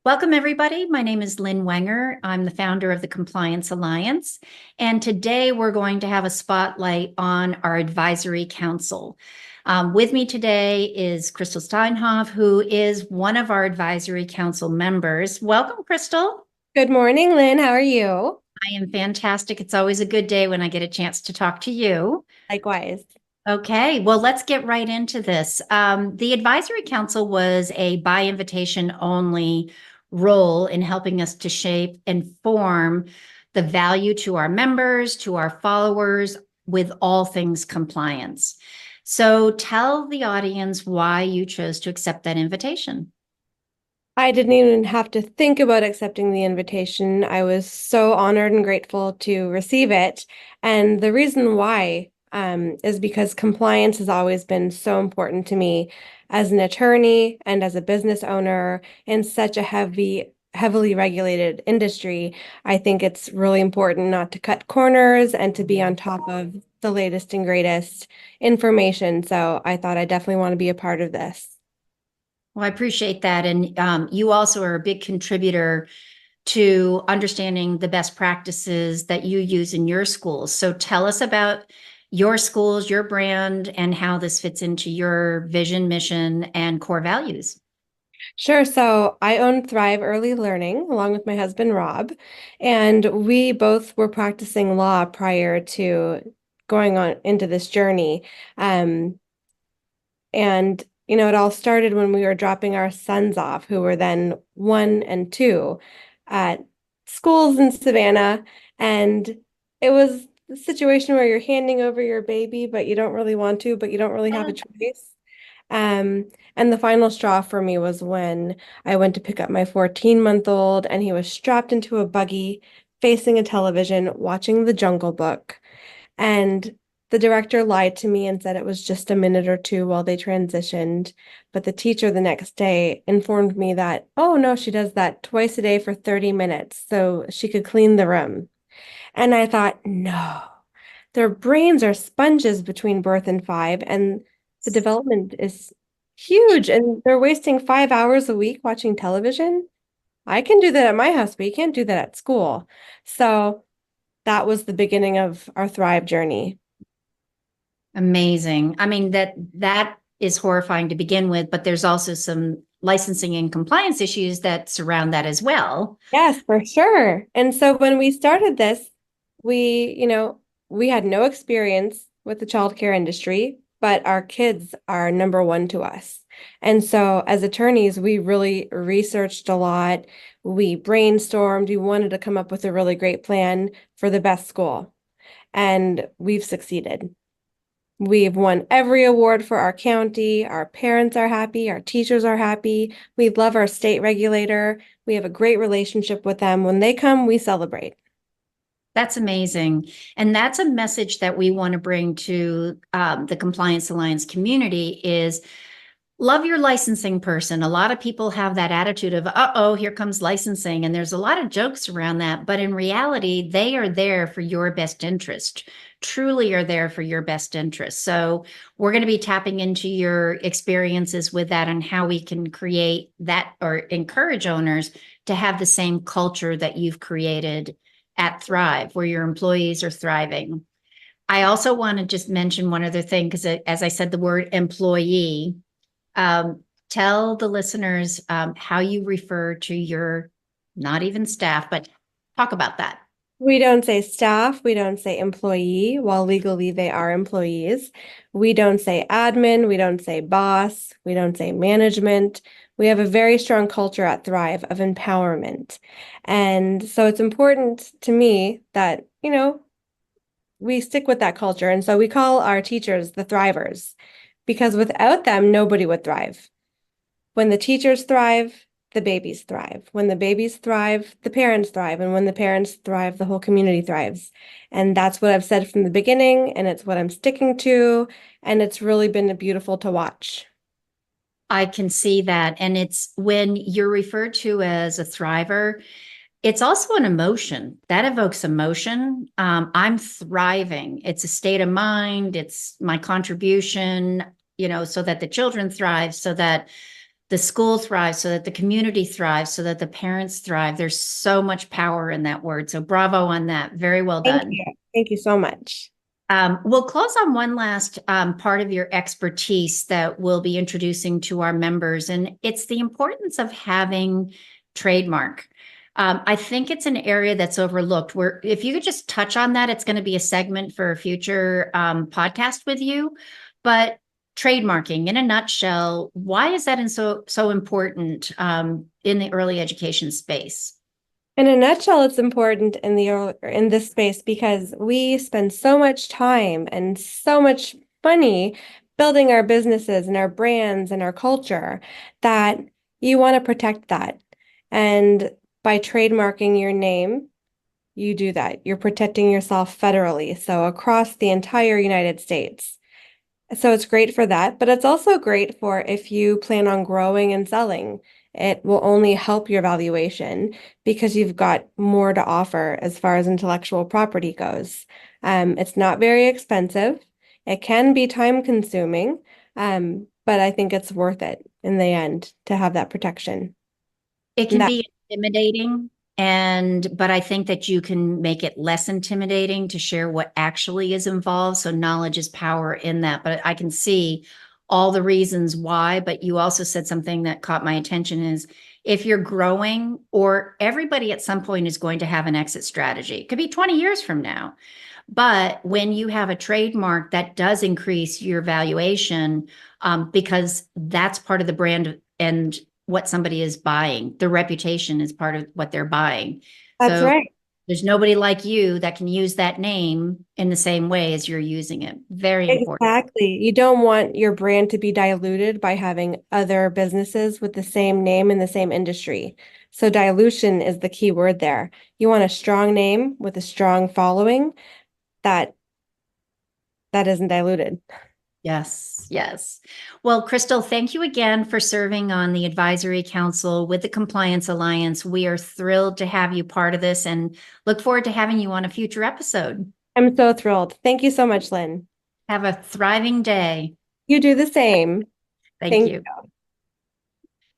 Welcome, everybody. My name is Lynn Wenger. I'm the founder of the Compliance Alliance. And today we're going to have a spotlight on our advisory council. With me today is Krystle Steinhoff, who is one of our advisory council members. Welcome, Krystle. Good morning, Lynn. How are you? I am fantastic. It's always a good day when I get a chance to talk to you. Likewise. Okay, well, let's get right into this. The advisory council was a by invitation only role in helping us to shape and form the value to our members, to our followers, with all things compliance. So tell the audience why you chose to accept that invitation. I didn't even have to think about accepting the invitation. I was so honored and grateful to receive it. And the reason why is because compliance has always been so important to me as an attorney and as a business owner in such a heavily regulated industry. I think it's really important not to cut corners and to be on top of the latest and greatest information. So I thought I definitely want to be a part of this. Well, I appreciate that. And you also are a big contributor to understanding the best practices that you use in your schools. So tell us about your schools, your brand, and how this fits into your vision, mission, and core values. Sure. So I own Thrive Early Learning along with my husband, Rob, and we both were practicing law prior to going on into this journey. Um, and it all started when we were dropping our sons off, who were then 1 and 2, at schools in Savannah. And it was a situation where you're handing over your baby, but you don't really want to, but you don't really have a choice. And the final straw for me was when I went to pick up my 14-month-old and he was strapped into a buggy, facing a television, watching The Jungle Book. And the director lied to me and said it was just a minute or two while they transitioned. But the teacher the next day informed me that, oh no, she does that twice a day for 30 minutes so she could clean the room. And I thought, no, their brains are sponges between birth and 5, and the development is huge. And they're wasting 5 hours a week watching television. I can do that at my house, but you can't do that at school. So that was the beginning of our Thrive journey. Amazing. I mean, that is horrifying to begin with, but there's also some licensing and compliance issues that surround that as well. Yes, for sure. And so when we started this, we had no experience with the childcare industry, but our kids are number one to us. And so as attorneys, we really researched a lot. We brainstormed. We wanted to come up with a really great plan for the best school. And we've succeeded. We've won every award for our county. Our parents are happy. Our teachers are happy. We love our state regulator. We have a great relationship with them. When they come, we celebrate. That's amazing. And that's a message that we want to bring to the Compliance Alliance community is love your licensing person. A lot of people have that attitude of, uh-oh, here comes licensing. And there's a lot of jokes around that. But in reality, they are there for your best interest, truly are there for your best interest. So we're going to be tapping into your experiences with that and how we can create that or encourage owners to have the same culture that you've created at Thrive, where your employees are thriving. I also want to just mention one other thing, because as I said, the word employee, tell the listeners how you refer to your, not even staff, but talk about that. We don't say staff. We don't say employee, while legally they are employees. We don't say admin. We don't say boss. We don't say management. We have a very strong culture at Thrive of empowerment. And so it's important to me that, we stick with that culture. And so we call our teachers the Thrivers, because without them, nobody would thrive. When the teachers thrive, the babies thrive. When the babies thrive, the parents thrive. And when the parents thrive, the whole community thrives. And that's what I've said from the beginning, and it's what I'm sticking to. And it's really been beautiful to watch. I can see that. And it's when you're referred to as a thriver, it's also an emotion that evokes emotion. I'm thriving. It's a state of mind. It's my contribution, so that the children thrive, so that the school thrives, so that the community thrives, so that the parents thrive. There's so much power in that word. So bravo on that. Very well Thank done. you. Thank you so much. We'll close on one last part of your expertise that we'll be introducing to our members, and it's the importance of having trademark. I think it's an area that's overlooked. Where if you could just touch on that, it's going to be a segment for a future podcast with you. But trademarking, in a nutshell, why is that so important in the early education space? In a nutshell, it's important in this space because we spend so much time and so much money building our businesses and our brands and our culture that you want to protect that. And by trademarking your name, you do that. You're protecting yourself federally, so across the entire United States. So it's great for that, but it's also great for if you plan on growing and selling. It will only help your valuation because you've got more to offer as far as intellectual property goes. It's not very expensive. It can be time consuming, but I think it's worth it in the end to have that protection. It And can that, be intimidating, but I think that you can make it less intimidating to share what actually is involved. So knowledge is power in that. But I can see all the reasons why. But you also said something that caught my attention is if you're growing, or everybody at some point is going to have an exit strategy. It could be 20 years from now. But when you have a trademark, that does increase your valuation, because that's part of the brand and what somebody is buying. The reputation is part of what they're buying. that's So right. there's nobody like you that can use that name in the same way as you're using it. Very important. Exactly. You don't want your brand to be diluted by having other businesses with the same name in the same industry. So dilution is the key word there. You want a strong name with a strong following that isn't diluted. Yes, yes. Well, Krystle, thank you again for serving on the advisory council with the Compliance Alliance. We are thrilled to have you part of this and look forward to having you on a future episode. I'm so thrilled. Thank you so much, Lynn. Have a thriving day. You do the same. Thank Thank you.